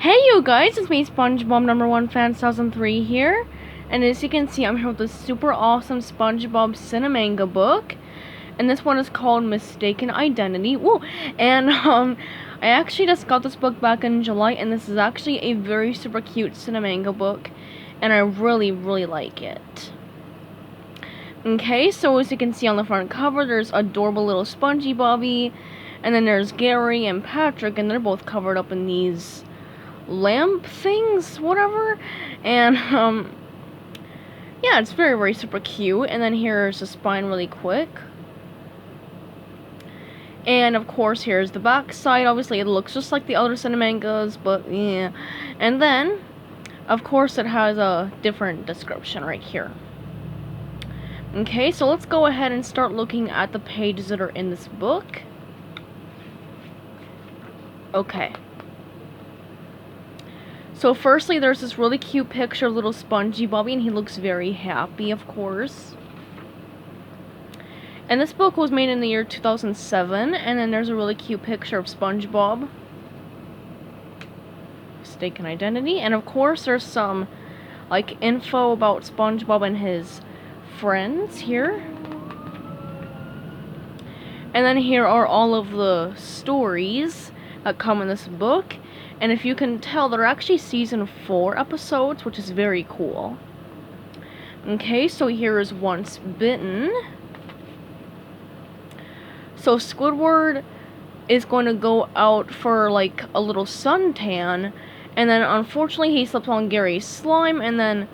Hey you guys, it's me SpongeBob #1 fan 2003 here, and as you can see I'm here with this super awesome SpongeBob Cine-Manga book, and this one is called Mistaken Identity. Woo! And I actually just got this book back in July, and this is actually a very super cute Cine-Manga book, and I really like it. Okay, so as you can see on the front cover, there's adorable little Spongy Bobby, and then there's Gary and Patrick, and they're both covered up in these lamp things, whatever, and yeah, it's very super cute. And then here's the spine really quick, and of course here's the back side. Obviously it looks just like the other Cine-Mangas, but yeah. And then of course it has a different description right here. Okay, so let's go ahead and start looking at the pages that are in this book. Okay, so firstly, there's this really cute picture of little Spongy Bobby, and he looks very happy, of course. And this book was made in the year 2007, and then there's a really cute picture of SpongeBob. Mistaken Identity. And of course, there's some, like, info about SpongeBob and his friends here. And then here are all of the stories that come in this book. And if you can tell, there are actually season 4 episodes, which is very cool. Okay, so here is Once Bitten. So Squidward is going to go out for like a little suntan, and then unfortunately he slips on Gary's slime, and then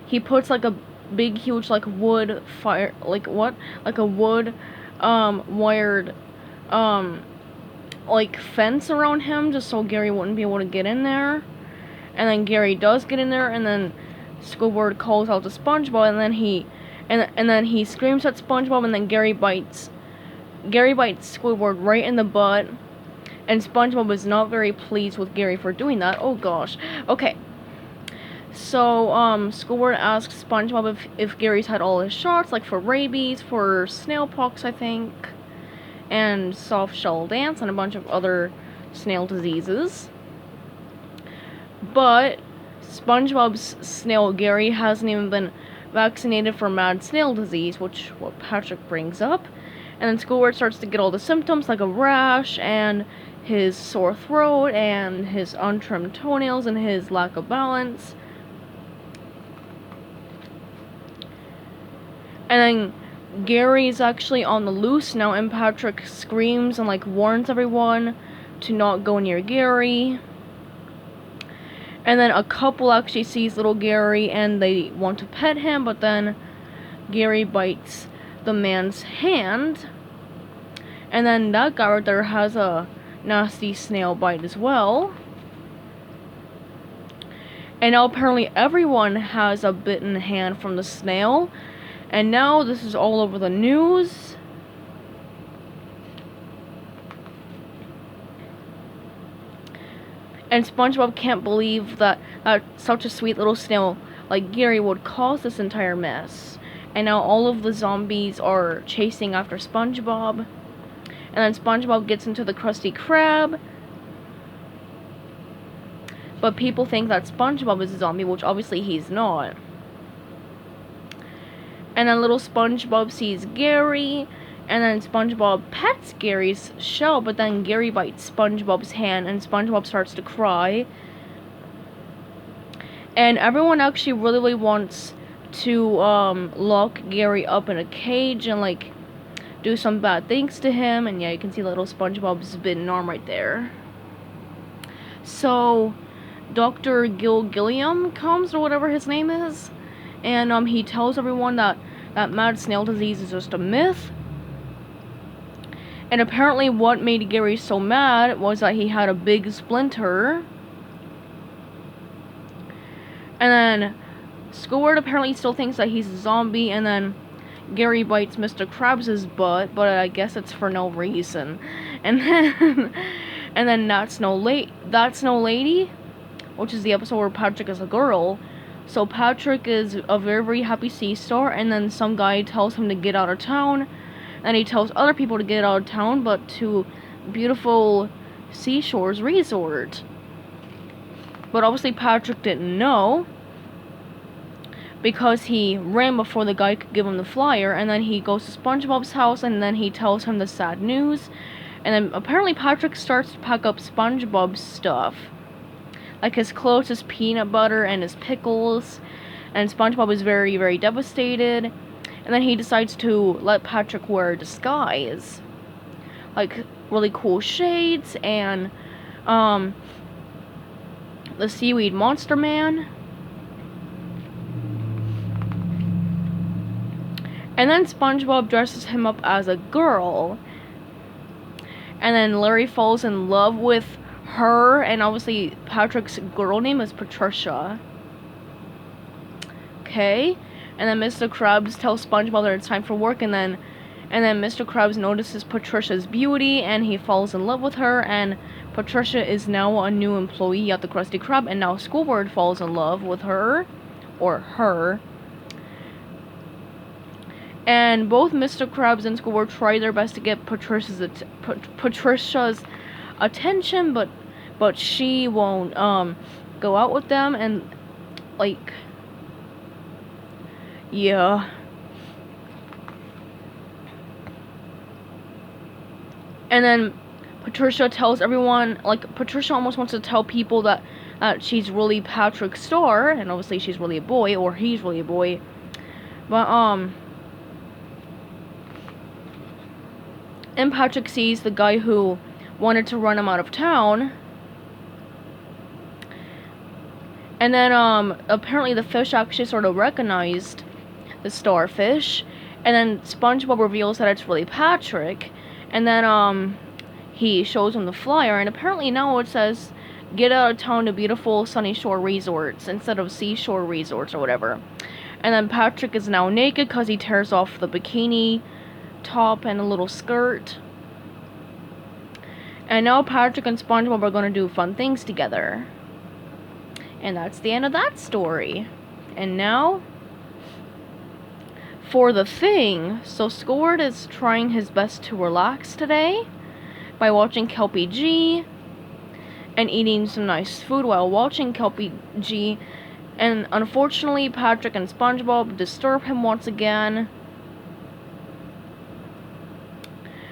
he puts like a big huge like wood fire, like what? Like a wood wired like fence around him, just so Gary wouldn't be able to get in there. And then Gary does get in there, and then Squidward calls out to SpongeBob, and then he screams at SpongeBob, and then Gary bites Squidward right in the butt, and SpongeBob is not very pleased with Gary for doing that. Oh gosh. Okay. So Squidward asks SpongeBob if Gary's had all his shots, like for rabies, for snailpox, I think, and soft shell dance, and a bunch of other snail diseases. But SpongeBob's snail Gary hasn't even been vaccinated for mad snail disease, which what Patrick brings up. And then Squidward starts to get all the symptoms, like a rash, and his sore throat, and his untrimmed toenails, and his lack of balance. And then Gary's actually on the loose now, and Patrick screams and like warns everyone to not go near Gary. And then a couple actually sees little Gary and they want to pet him, but then Gary bites the man's hand. And then that guy right there has a nasty snail bite as well. And now apparently everyone has a bitten hand from the snail. And now this is all over the news. And SpongeBob can't believe that such a sweet little snail like Gary would cause this entire mess. And now all of the zombies are chasing after SpongeBob. And then SpongeBob gets into the Krusty Krab. But people think that SpongeBob is a zombie, which obviously he's not. And then little SpongeBob sees Gary, and then SpongeBob pets Gary's shell, but then Gary bites SpongeBob's hand, and SpongeBob starts to cry. And everyone actually really wants to lock Gary up in a cage and like do some bad things to him. And yeah, you can see little SpongeBob's bitten arm right there. So Dr. Gilliam comes, or whatever his name is, and he tells everyone that mad snail disease is just a myth. And apparently what made Gary so mad was that he had a big splinter. And then Squidward apparently still thinks that he's a zombie, and then Gary bites Mr. Krabs' butt, but I guess it's for no reason. And then That's No Lady, which is the episode where Patrick is a girl. So Patrick is a very happy sea star, and then some guy tells him to get out of town, and he tells other people to get out of town, but to beautiful Seashore's resort. But obviously Patrick didn't know, because he ran before the guy could give him the flyer, and then he goes to SpongeBob's house, and then he tells him the sad news, and then apparently Patrick starts to pack up SpongeBob's stuff, like his clothes, his peanut butter, and his pickles, and SpongeBob is very, very devastated, and then he decides to let Patrick wear a disguise, like really cool shades, and the Seaweed Monster Man. And then SpongeBob dresses him up as a girl. And then Larry falls in love with her, and obviously Patrick's girl name is Patricia. Okay? And then Mr. Krabs tells SpongeBob that it's time for work, and then Mr. Krabs notices Patricia's beauty, and he falls in love with her, and Patricia is now a new employee at the Krusty Krab, and now Squidward falls in love with her, or her. And both Mr. Krabs and Squidward try their best to get Patricia's attention, but she won't go out with them, and like, yeah. And then Patricia tells everyone, like, Patricia almost wants to tell people that she's really Patrick's star, and obviously she's really a boy, or he's really a boy. But and Patrick sees the guy who wanted to run him out of town. And then apparently the fish actually sort of recognized the starfish, and then SpongeBob reveals that it's really Patrick, and then he shows him the flyer, and apparently now it says get out of town to beautiful sunny shore resorts instead of seashore resorts or whatever. And then Patrick is now naked because he tears off the bikini top and a little skirt. And now Patrick and SpongeBob are going to do fun things together. And that's the end of that story. And now for the thing. So Squidward is trying his best to relax today by watching Kelpie G and eating some nice food while watching Kelpie G. And unfortunately, Patrick and SpongeBob disturb him once again.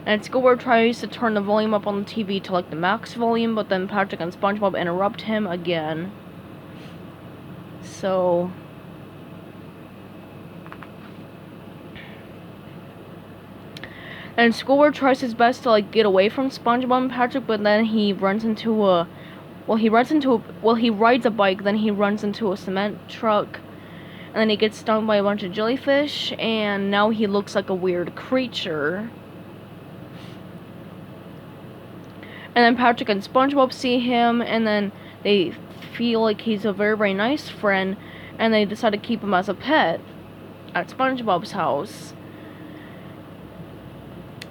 And Squidward tries to turn the volume up on the TV to like the max volume, but then Patrick and SpongeBob interrupt him again. So and Squidward tries his best to like get away from SpongeBob and Patrick, but then he runs into a he rides a bike, then he runs into a cement truck, and then he gets stung by a bunch of jellyfish, and now he looks like a weird creature. And then Patrick and SpongeBob see him, and then they feel like he's a very, very nice friend, and they decide to keep him as a pet at SpongeBob's house.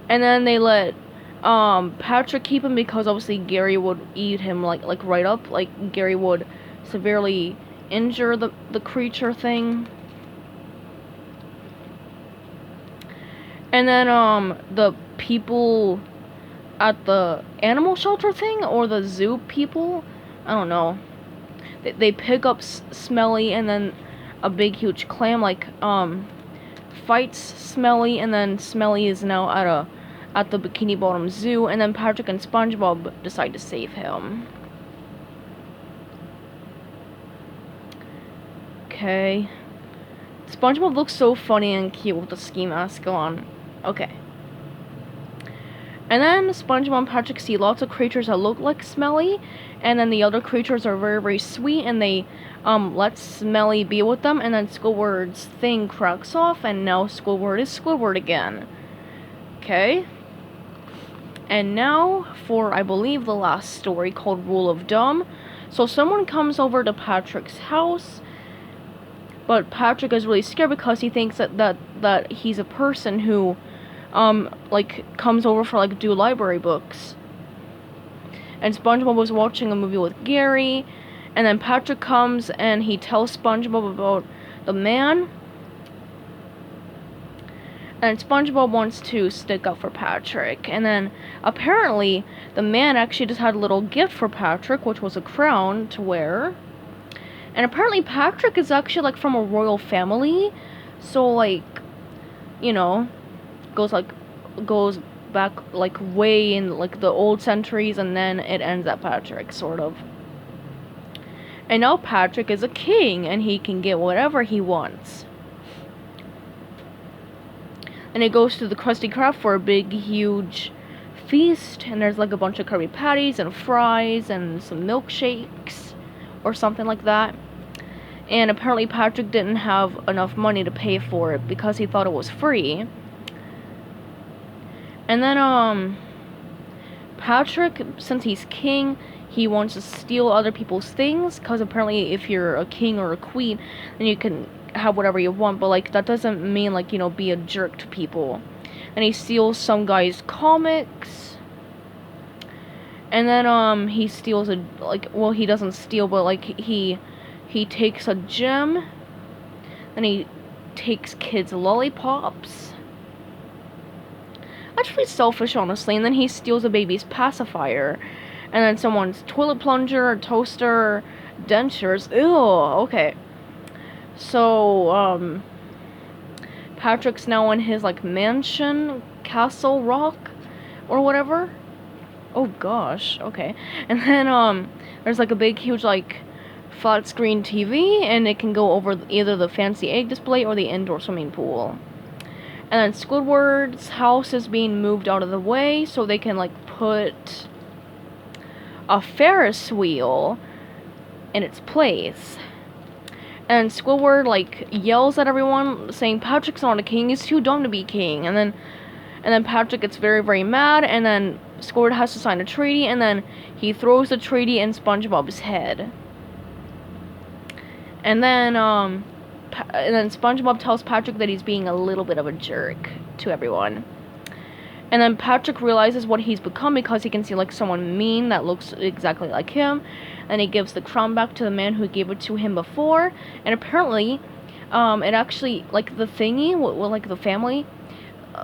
And then they let Patrick keep him because obviously Gary would eat him like right up. Like Gary would severely injure the creature thing. And then the people at the animal shelter thing, or the zoo people, I don't know, they pick up Smelly, and then a big huge clam like fights Smelly, and then Smelly is now at the Bikini Bottom Zoo, and then Patrick and SpongeBob decide to save him. Okay. SpongeBob looks so funny and cute with the ski mask on. Okay. And then SpongeBob and Patrick see lots of creatures that look like Smelly, and then the other creatures are very, very sweet, and they let Smelly be with them, and then Squidward's thing cracks off, and now Squidward is Squidward again. Okay. And now for, I believe, the last story called Rule of Dumb. So someone comes over to Patrick's house, but Patrick is really scared because he thinks that he's a person who like comes over for like do library books. And SpongeBob was watching a movie with Gary, and then Patrick comes and he tells SpongeBob about the man. And SpongeBob wants to stick up for Patrick. And then apparently the man actually just had a little gift for Patrick, which was a crown to wear. And apparently Patrick is actually like from a royal family. So like, you know, goes back like way in like the old centuries, and then it ends at Patrick, sort of. And now Patrick is a king and he can get whatever he wants. And it goes to the Krusty Krab for a big, huge feast. And there's like a bunch of Krabby Patties and fries and some milkshakes or something like that. And apparently Patrick didn't have enough money to pay for it because he thought it was free. And then, Patrick, since he's king, he wants to steal other people's things. Because apparently if you're a king or a queen, then you can have whatever you want, but like that doesn't mean like, you know, be a jerk to people. And he steals some guy's comics, and then he steals a, like, well, he doesn't steal, but like he takes a gem, and he takes kids' lollipops. That's pretty selfish, honestly. And then he steals a baby's pacifier, and then someone's toilet plunger, toaster, dentures. Ew, okay. So, Patrick's now in his, like, mansion, Castle Rock, or whatever. Oh, gosh, okay. And then, there's, like, a big, huge, like, flat screen TV, and it can go over either the fancy egg display or the indoor swimming pool. And then Squidward's house is being moved out of the way, so they can, like, put a Ferris wheel in its place. And Squidward, like, yells at everyone, saying Patrick's not a king, he's too dumb to be king. And then Patrick gets very, very mad, and then Squidward has to sign a treaty, and then he throws the treaty in SpongeBob's head. And then SpongeBob tells Patrick that he's being a little bit of a jerk to everyone. And then Patrick realizes what he's become because he can see, like, someone mean that looks exactly like him. And he gives the crown back to the man who gave it to him before. And apparently, it actually, like, the thingy, like, the family,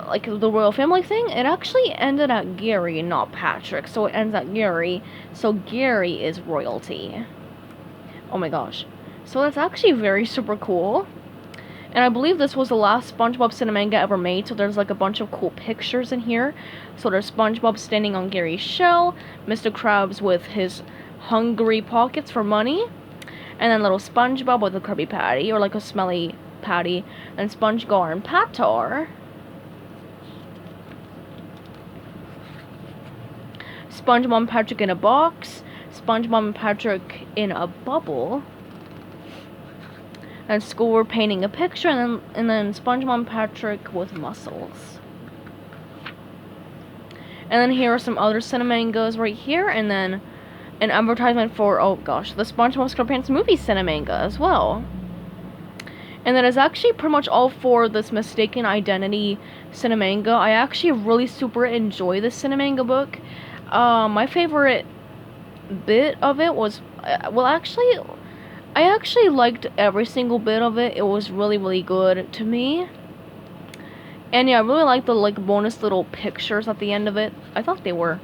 like, the royal family thing, it actually ended at Gary, not Patrick. So it ends at Gary. So Gary is royalty. Oh my gosh. So that's actually very super cool. And I believe this was the last SpongeBob Cine-Manga ever made, so there's like a bunch of cool pictures in here. So there's SpongeBob standing on Gary's shell, Mr. Krabs with his hungry pockets for money, and then little SpongeBob with a Krabby Patty, or like a Smelly Patty, and SpongeGar and Patar. SpongeBob and Patrick in a box, SpongeBob and Patrick in a bubble, and Squidward painting a picture, and then SpongeBob and Patrick with muscles. And then here are some other Cine-Mangas right here, and then an advertisement for, oh gosh, the SpongeBob SquarePants movie Cine-Manga as well. And that is actually pretty much all for this Mistaken Identity Cine-Manga. I actually really super enjoy this Cine-Manga book. My favorite bit of it was, well, actually, I actually liked every single bit of it. It was really, really good to me. And yeah, I really liked the, like, bonus little pictures at the end of it. I thought they were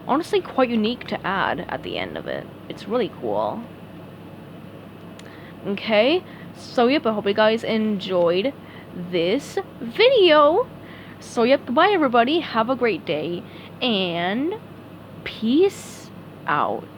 honestly quite unique to add at the end of it. It's really cool. Okay, so yep, I hope you guys enjoyed this video. So yep, goodbye everybody, have a great day, and peace out.